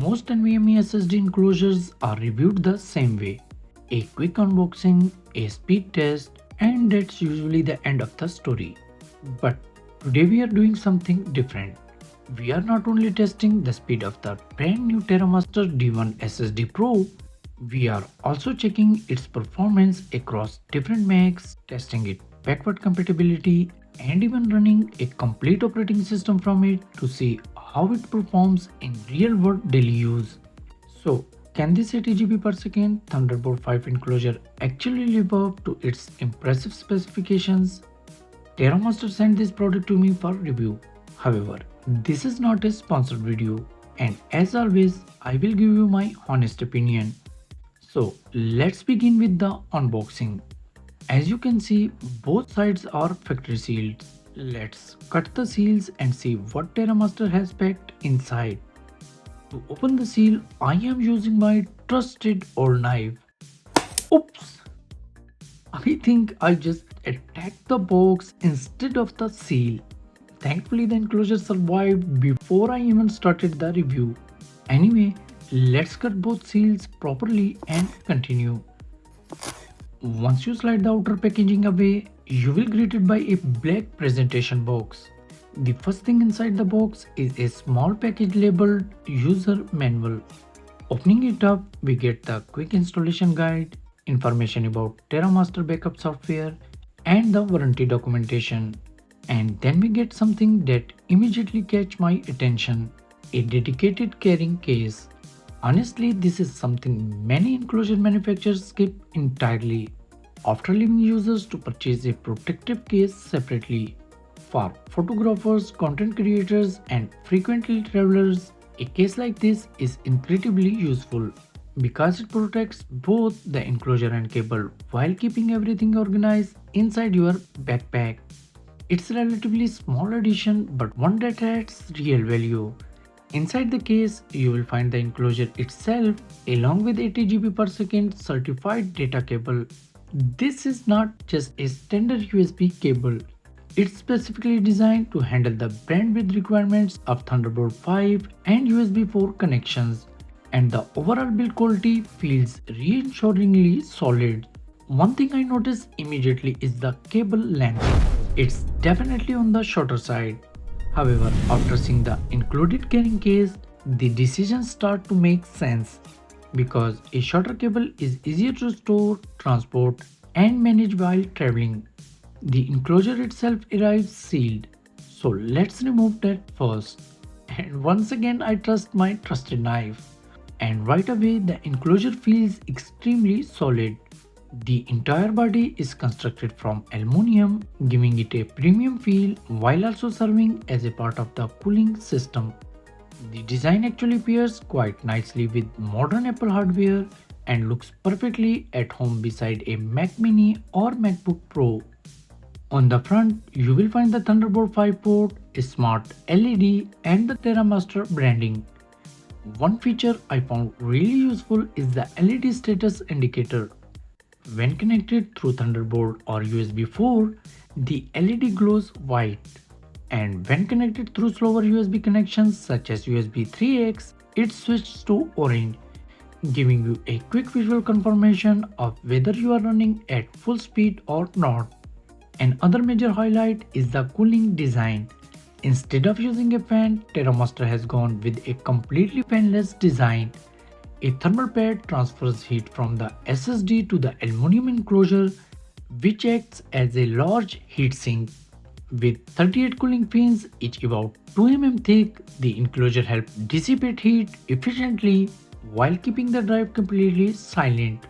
Most NVMe SSD enclosures are reviewed the same way. A quick unboxing, a speed test, and that's usually the end of the story. But today we are doing something different. We are not only testing the speed of the brand new TerraMaster D1 SSD Pro, we are also checking its performance across different Macs, testing its backward compatibility, and even running a complete operating system from it to see how it performs in real world daily use. So, can this 80 GB per second Thunderbolt 5 enclosure actually live up to its impressive specifications? TerraMaster sent this product to me for review. However, this is not a sponsored video, and as always, I will give you my honest opinion. So, let's begin with the unboxing. As you can see, both sides are factory sealed. Let's cut the seals and see what TerraMaster has packed inside. To open the seal, I am using my trusted old knife. Oops! I think I just attacked the box instead of the seal. Thankfully, the enclosure survived before I even started the review. Anyway, let's cut both seals properly and continue. Once you slide the outer packaging away, you will greeted by a black presentation box. The first thing inside the box is a small package labeled User Manual. Opening it up, we get the quick installation guide, information about TerraMaster backup software, and the warranty documentation. And then we get something that immediately catch my attention, a dedicated carrying case. Honestly, this is something many enclosure manufacturers skip entirely, after leaving users to purchase a protective case separately. For photographers, content creators, and frequently travelers, a case like this is incredibly useful because it protects both the enclosure and cable while keeping everything organized inside your backpack. It's a relatively small addition but one that adds real value. Inside the case, you will find the enclosure itself along with 80 GB per second certified data cable. This is not just a standard USB cable. It's specifically designed to handle the bandwidth requirements of Thunderbolt 5 and USB 4 connections, and the overall build quality feels reassuringly solid. One thing I noticed immediately is the cable length. It's definitely on the shorter side. However, after seeing the included carrying case, the decisions start to make sense because a shorter cable is easier to store, transport, and manage while traveling. The enclosure itself arrives sealed, so let's remove that first. And once again, I trust my trusted knife. And right away, the enclosure feels extremely solid. The entire body is constructed from aluminium, giving it a premium feel while also serving as a part of the cooling system. The design actually pairs quite nicely with modern Apple hardware and looks perfectly at home beside a Mac Mini or MacBook Pro. On the front, you will find the Thunderbolt 5 port, a smart LED, and the TerraMaster branding. One feature I found really useful is the LED status indicator. When connected through Thunderbolt or USB 4, the LED glows white, and when connected through slower USB connections such as USB 3X, it switches to orange, giving you a quick visual confirmation of whether you are running at full speed or not. Another major highlight is the cooling design. Instead of using a fan, TerraMaster has gone with a completely fanless design. A thermal pad transfers heat from the SSD to the aluminum enclosure, which acts as a large heatsink. With 38 cooling fins, each about 2 mm thick, the enclosure helps dissipate heat efficiently while keeping the drive completely silent.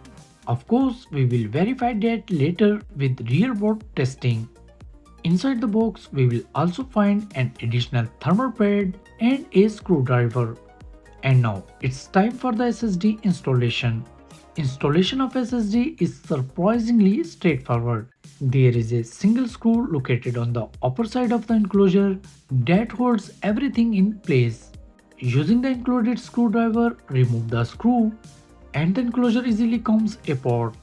Of course, we will verify that later with real-world testing. Inside the box, we will also find an additional thermal pad and a screwdriver. And now it's time for the SSD installation. Installation of SSD is surprisingly straightforward. There is a single screw located on the upper side of the enclosure that holds everything in place. Using the included screwdriver, remove the screw and the enclosure easily comes apart.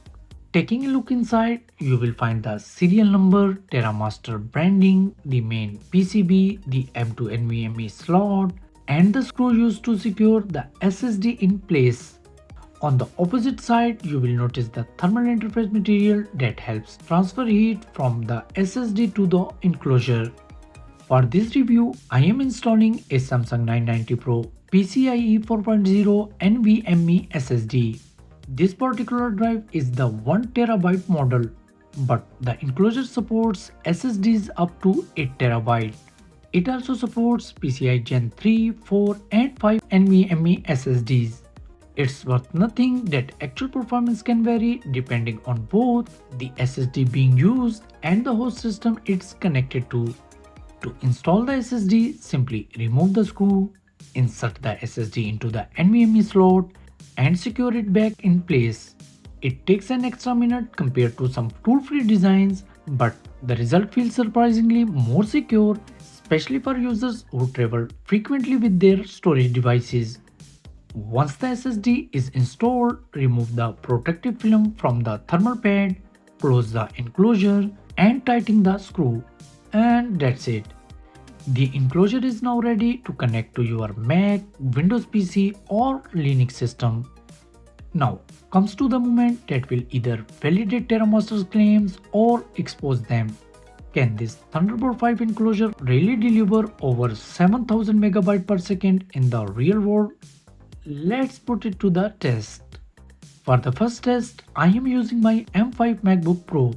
Taking a look inside, you will find the serial number, TerraMaster branding, the main PCB, the M2 NVMe slot, and the screw used to secure the SSD in place. On the opposite side, you will notice the thermal interface material that helps transfer heat from the SSD to the enclosure. For this review, I am installing a Samsung 990 Pro PCIe 4.0 NVMe SSD. This particular drive is the 1TB model, but the enclosure supports SSDs up to 8TB. It also supports PCI Gen 3, 4 and 5 NVMe SSDs. It's worth noting that actual performance can vary depending on both the SSD being used and the host system it's connected to. To install the SSD, simply remove the screw, insert the SSD into the NVMe slot and secure it back in place. It takes an extra minute compared to some tool-free designs, but the result feels surprisingly more secure, especially for users who travel frequently with their storage devices. Once the SSD is installed, remove the protective film from the thermal pad, close the enclosure and tighten the screw. And that's it. The enclosure is now ready to connect to your Mac, Windows PC or Linux system. Now comes to the moment that will either validate TerraMaster's claims or expose them. Can this Thunderbolt 5 enclosure really deliver over 7000 MB per second in the real world? Let's put it to the test. For the first test, I am using my M5 MacBook Pro.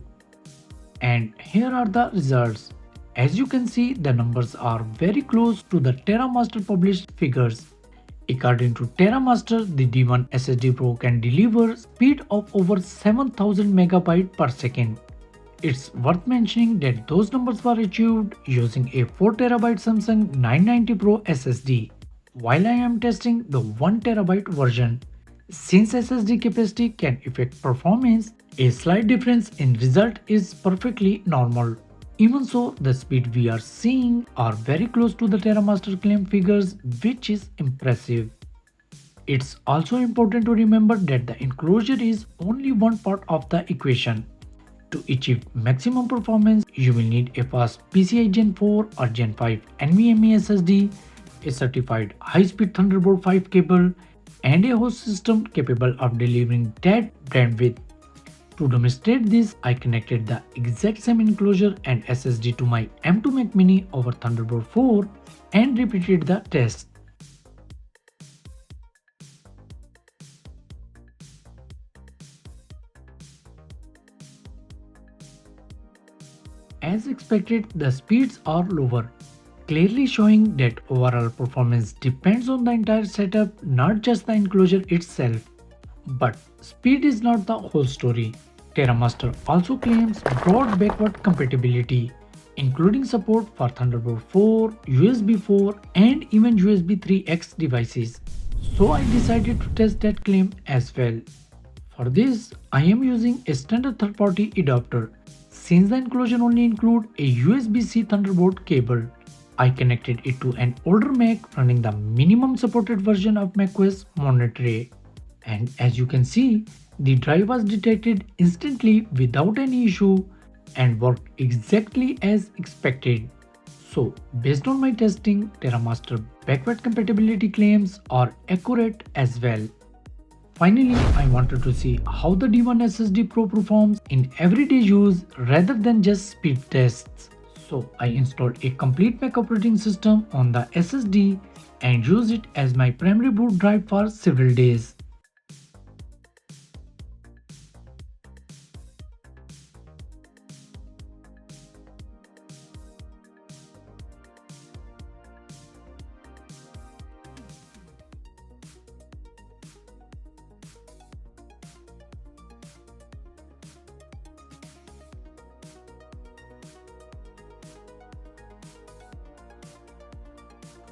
And here are the results. As you can see, the numbers are very close to the TerraMaster published figures. According to TerraMaster, the D1 SSD Pro can deliver speed of over 7000 MB per second. It's worth mentioning that those numbers were achieved using a 4TB Samsung 990 Pro SSD, while I am testing the 1TB version. Since SSD capacity can affect performance, a slight difference in result is perfectly normal. Even so, the speed we are seeing are very close to the TerraMaster claim figures, which is impressive. It's also important to remember that the enclosure is only one part of the equation. To achieve maximum performance, you will need a fast PCI Gen 4 or Gen 5 NVMe SSD, a certified high-speed Thunderbolt 5 cable, and a host system capable of delivering that bandwidth. To demonstrate this, I connected the exact same enclosure and SSD to my M2 Mac Mini over Thunderbolt 4 and repeated the test. As expected, the speeds are lower, clearly showing that overall performance depends on the entire setup, not just the enclosure itself. But speed is not the whole story. TerraMaster also claims broad backward compatibility, including support for Thunderbolt 4, USB 4 and even USB 3X devices. So I decided to test that claim as well. For this, I am using a standard third-party adapter. Since the enclosure only includes a USB-C Thunderbolt cable, I connected it to an older Mac running the minimum supported version of macOS Monterey. And as you can see, the drive was detected instantly without any issue and worked exactly as expected. So, based on my testing, TerraMaster backward compatibility claims are accurate as well. Finally, I wanted to see how the D1 SSD Pro performs in everyday use rather than just speed tests. So, I installed a complete Mac operating system on the SSD and used it as my primary boot drive for several days.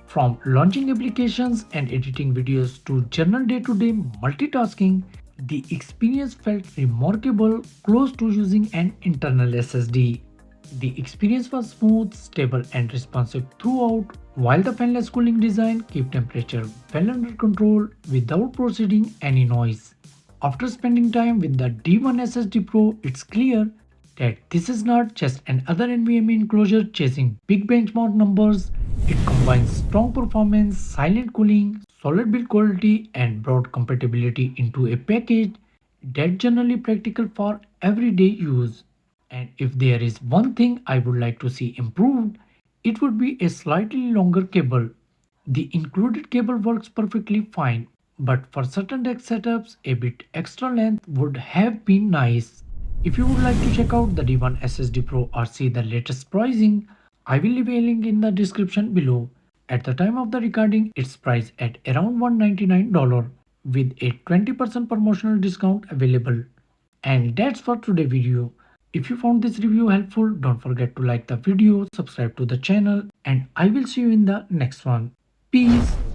From launching applications and editing videos to general day-to-day multitasking, the experience felt remarkable close to using an internal SSD. The experience was smooth, stable and responsive throughout, while the fanless cooling design kept temperature well under control without proceeding any noise. After spending time with the D1 SSD Pro, it's clear that this is not just another NVMe enclosure chasing big benchmark numbers. It combines strong performance, silent cooling, solid build quality, and broad compatibility into a package that's generally practical for everyday use. And if there is one thing I would like to see improved, it would be a slightly longer cable. The included cable works perfectly fine, but for certain deck setups, a bit extra length would have been nice. If you would like to check out the D1 SSD Pro or see the latest pricing, I will leave a link in the description below. At the time of the recording, it's priced at around $199 with a 20% promotional discount available. And that's for today's video. If you found this review helpful, don't forget to like the video, subscribe to the channel, and I will see you in the next one. Peace.